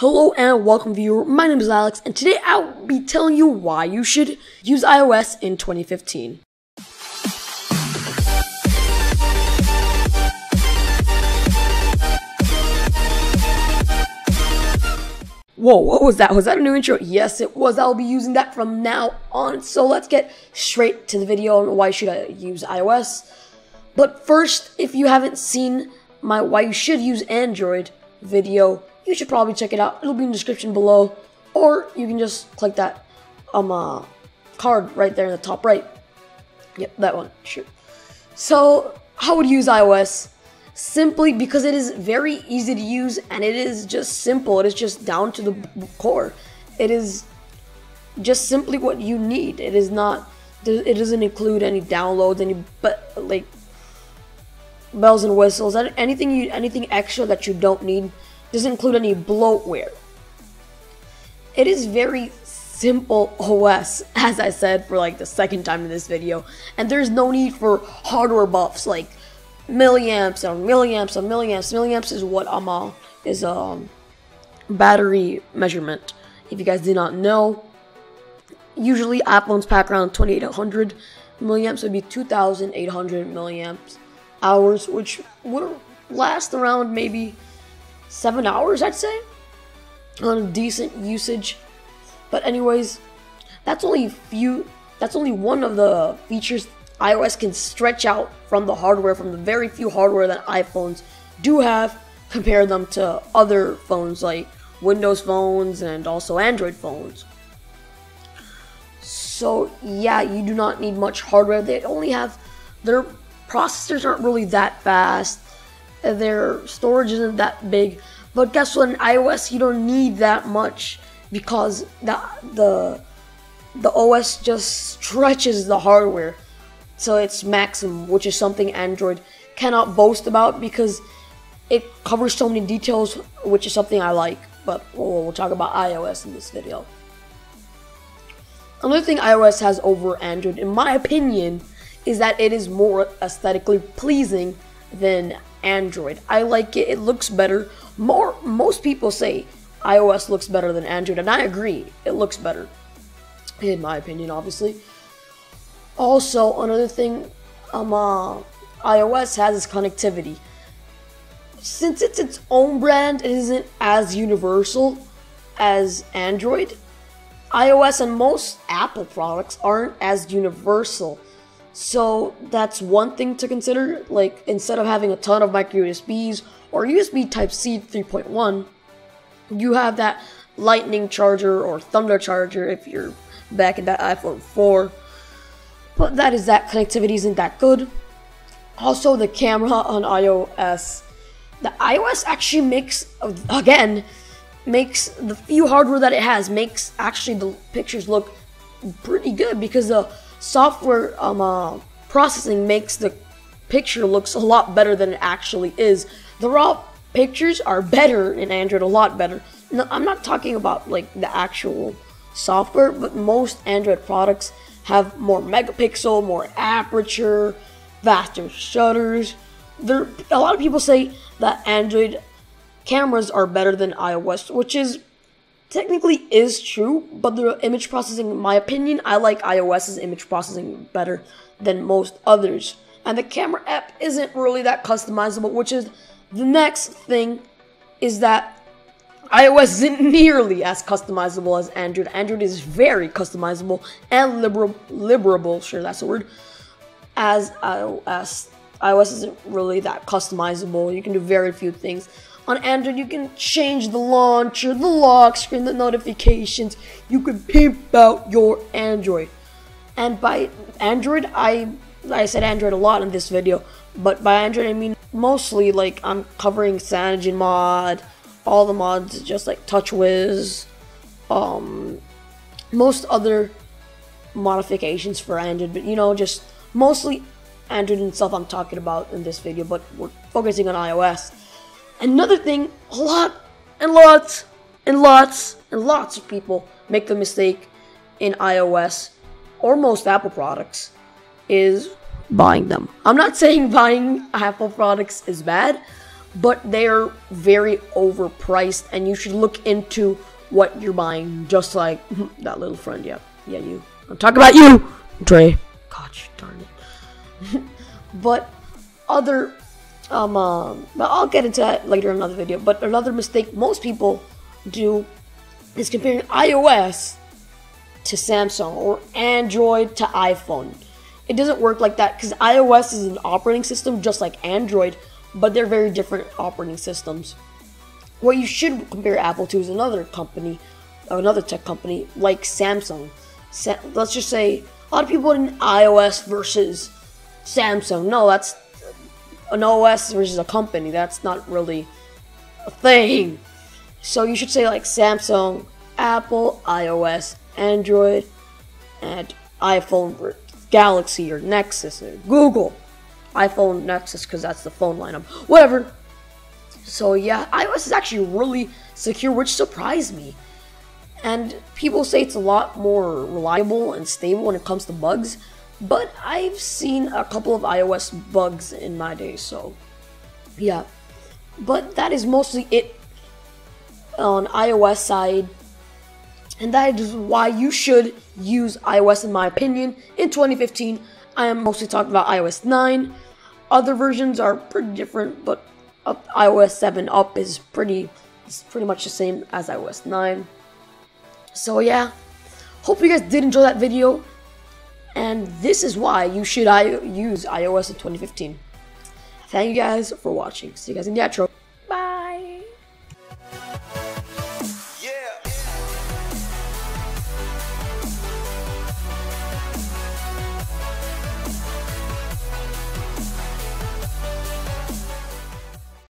Hello and welcome viewer, my name is Alex and today I'll be telling you why you should use iOS in 2015. Whoa, what was that? Was that a new intro? Yes, it was. I'll be using that from now on. So let's get straight to the video on why should I use iOS. But first, if you haven't seen my why you should use Android video, you should probably check it out. It'll be in the description below, or you can just click that card right there in the top right. Yep, that one. Sure. So, how would you use iOS? Simply because it is very easy to use and it is just simple. It is just down to the core. It is just simply what you need. It is not. It doesn't include any downloads, like bells and whistles, anything extra that you don't need. Doesn't include any bloatware. It is very simple OS, as I said for like the second time in this video, and there's no need for hardware buffs like milliamps and milliamps and milliamps. Milliamps is what is battery measurement. If you guys did not know, usually iPhones pack around 2800 milliamps, would be 2800 milliamps hours, which would last around maybe 7 hours, I'd say, on decent usage. But anyways, that's only one of the features iOS can stretch out from the hardware, from the very few hardware that iPhones do have. Compare them to other phones like Windows phones and also Android phones. So yeah, you do not need much hardware. They only have, their processors aren't really that fast. Their storage isn't that big, but guess what? In iOS, you don't need that much because the OS just stretches the hardware to its maximum, which is something Android cannot boast about because it covers so many details, which is something I like. But we'll talk about iOS in this video. Another thing iOS has over Android, in my opinion, is that it is more aesthetically pleasing than Android. I like it. It looks better. Most people say iOS looks better than Android, and I agree. It looks better, in my opinion, obviously. Also, another thing iOS has is connectivity. Since it's its own brand, it isn't as universal as Android. iOS and most Apple products aren't as universal. So that's one thing to consider. Like, instead of having a ton of micro USBs or USB Type-C 3.1, you have that lightning charger or thunder charger if you're back in that iPhone 4. But that connectivity isn't that good. Also, the camera on iOS. The iOS actually makes the few hardware that it has, makes actually the pictures look pretty good because the software processing makes the picture looks a lot better than it actually is. The raw pictures are better in Android, a lot better. No, I'm not talking about like the actual software, but most Android products have more megapixel, more aperture, faster shutters. A lot of people say that Android cameras are better than iOS, which is technically is true, but the image processing, in my opinion, I like iOS's image processing better than most others. And the camera app isn't really that customizable, which is the next thing, is that iOS isn't nearly as customizable as Android. Android is very customizable and liberable, sure that's a word, as iOS. iOS isn't really that customizable. You can do very few things. On Android, you can change the launcher, the lock screen, the notifications. You can pimp out your Android. And by Android, I said Android a lot in this video, but by Android, I mean mostly like I'm covering CyanogenMod, all the mods, just like TouchWiz, most other modifications for Android, but you know, just mostly Android itself I'm talking about in this video, but we're focusing on iOS. Another thing, lots of people make the mistake in iOS or most Apple products is buying them. I'm not saying buying Apple products is bad, but they're very overpriced, and you should look into what you're buying, just like that little friend. Yeah, you. I'm talking about you, Dre. Gosh darn it. But I'll get into that later in another video. But another mistake most people do is comparing iOS to Samsung or Android to iPhone. It doesn't work like that, because iOS is an operating system just like Android, but they're very different operating systems. What you should compare Apple to is another company, another tech company like Samsung. Let's just say a lot of people in iOS versus Samsung. No, that's an OS versus a company. That's not really a thing. So you should say like Samsung, Apple, iOS, Android, and iPhone, Galaxy, or Nexus, or Google. iPhone, Nexus, because that's the phone lineup. Whatever. So yeah, iOS is actually really secure, which surprised me. And people say it's a lot more reliable and stable when it comes to bugs. But I've seen a couple of iOS bugs in my day, so yeah. But that is mostly it on iOS side. And that is why you should use iOS, in my opinion, in 2015. I am mostly talking about iOS 9. Other versions are pretty different, but iOS 7 up is pretty much the same as iOS 9. So yeah, hope you guys did enjoy that video. And this is why you should use iOS in 2015. Thank you guys for watching. See you guys in the outro.